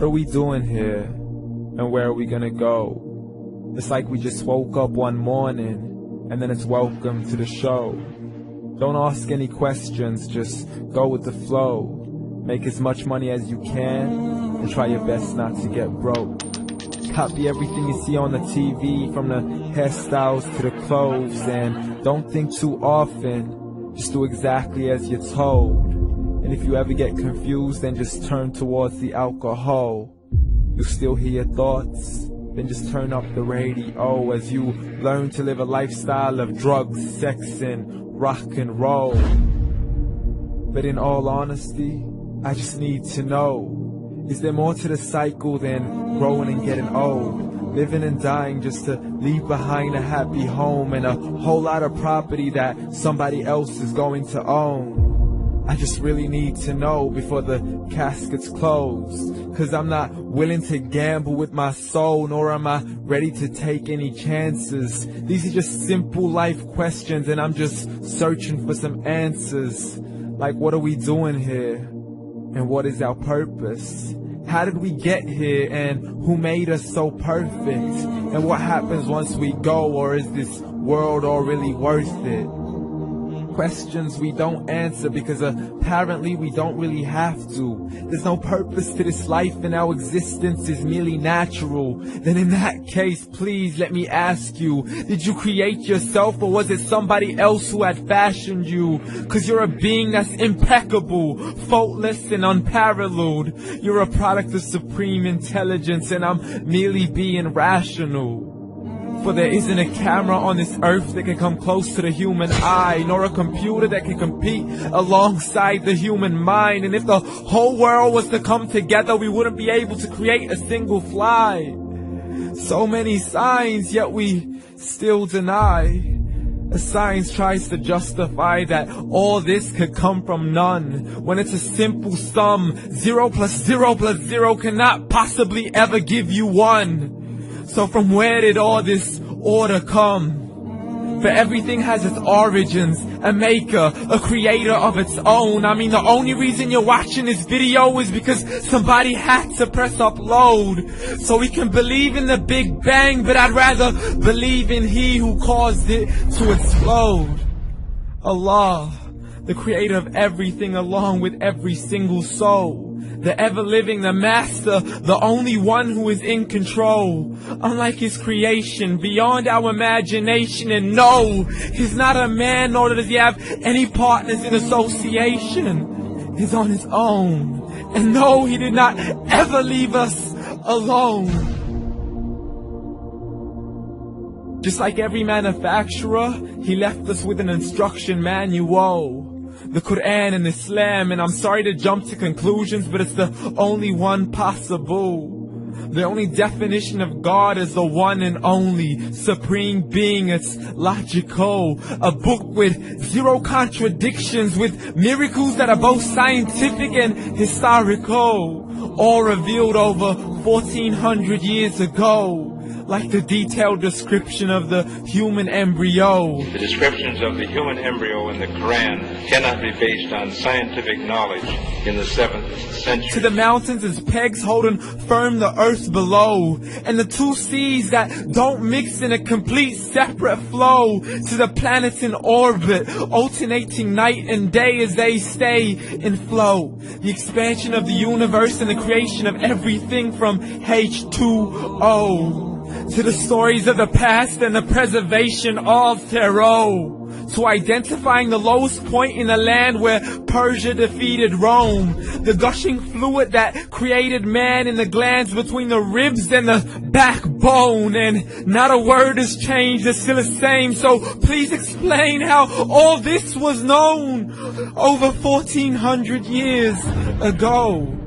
What are we doing here? And where are we gonna go? It's like we just woke up one morning, and then it's welcome to the show. Don't ask any questions, just go with the flow. Make as much money as you can, and try your best not to get broke. Copy everything you see on the TV, from the hairstyles to the clothes, and don't think too often, just do exactly as you're told. And if you ever get confused, then just turn towards the alcohol. You still hear your thoughts? Then just turn up the radio as you learn to live a lifestyle of drugs, sex, and rock and roll. But in all honesty, I just need to know, is there more to the cycle than growing and getting old? Living and dying just to leave behind a happy home and a whole lot of property that somebody else is going to own. I just really need to know before the casket's closed, 'cause I'm not willing to gamble with my soul, nor am I ready to take any chances. These are just simple life questions, and I'm just searching for some answers. Like, what are we doing here? And what is our purpose? How did we get here, and who made us so perfect? And what happens once we go, or is this world all really worth it? Questions we don't answer because apparently we don't really have to. There's no purpose to this life and our existence is merely natural. Then in that case, please let me ask you, did you create yourself, or was it somebody else who had fashioned you? 'Cause you're a being that's impeccable, faultless and unparalleled. You're a product of supreme intelligence, and I'm merely being rational. For there isn't a camera on this earth that can come close to the human eye, nor a computer that can compete alongside the human mind. And if the whole world was to come together, we wouldn't be able to create a single fly. So many signs, yet we still deny. As science tries to justify that all this could come from none, when it's a simple sum. 0 plus 0 plus 0 cannot possibly ever give you 1. So from where did all this order come? For everything has its origins, a maker, a creator of its own. I mean, the only reason you're watching this video is because somebody had to press upload. So we can believe in the Big Bang, but I'd rather believe in He who caused it to explode. Allah, the creator of everything, along with every single soul. The ever-living, the master, the only one who is in control. Unlike his creation, beyond our imagination. And no, he's not a man, nor does he have any partners in association. He's on his own. And no, he did not ever leave us alone. Just like every manufacturer, he left us with an instruction manual. The Quran and Islam, and I'm sorry to jump to conclusions, but it's the only one possible. The only definition of God is the one and only supreme being. It's logical, a book with 0 contradictions, with miracles that are both scientific and historical, all revealed over 1400 years ago. Like the detailed description of the human embryo. The descriptions of the human embryo in the Quran cannot be based on scientific knowledge in the 7th century. To the mountains as pegs holding firm the earth below, and the 2 seas that don't mix in a complete separate flow. To the planets in orbit, alternating night and day as they stay in flow. The expansion of the universe and the creation of everything from H2O. To the stories of the past and the preservation of Pharaoh. To identifying the lowest point in the land where Persia defeated Rome. The gushing fluid that created man in the glands between the ribs and the backbone. And not a word has changed, it's still the same. So please explain how all this was known over 1400 years ago.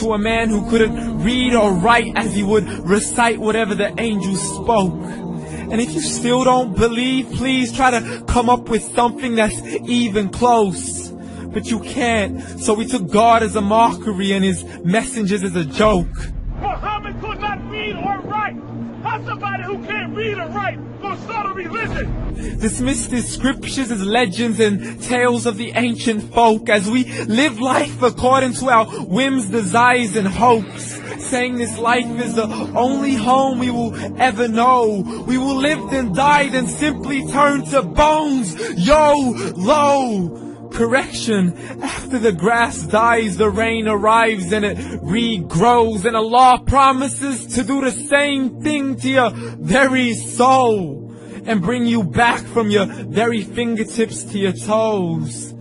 To a man who couldn't read or write as he would recite whatever the angels spoke. And if you still don't believe, please try to come up with something that's even close. But you can't, so we took God as a mockery and his messengers as a joke. Muhammad could not read or write. How How's somebody who can't read or write gonna start a religion? Dismiss the scriptures as legends and tales of the ancient folk as we live life according to our whims, desires, and hopes. Saying this life is the only home we will ever know. We will live and die and simply turn to bones. YOLO! Correction, after the grass dies, the rain arrives and it regrows, and Allah promises to do the same thing to your very soul and bring you back from your very fingertips to your toes,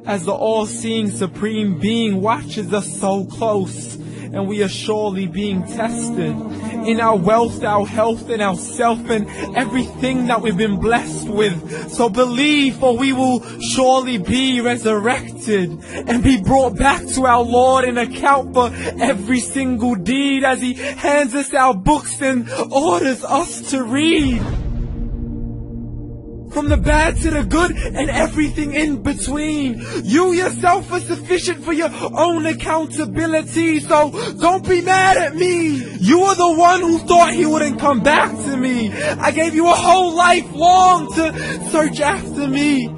as the all-seeing supreme being watches us so close, and we are surely being tested in our wealth, our health, and our self, and everything that we've been blessed with. So believe, for we will surely be resurrected and be brought back to our Lord and account for every single deed as He hands us our books and orders us to read. From the bad to the good and everything in between. You yourself are sufficient for your own accountability, so don't be mad at me. You are the one who thought He wouldn't come back to me. I gave you a whole life long to search after me,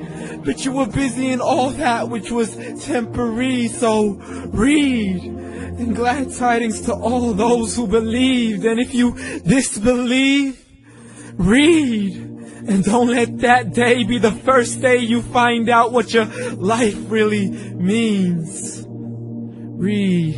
but you were busy in all that which was temporary. So read, and glad tidings to all those who believed. And if you disbelieve, read. And don't let that day be the first day you find out what your life really means. Read.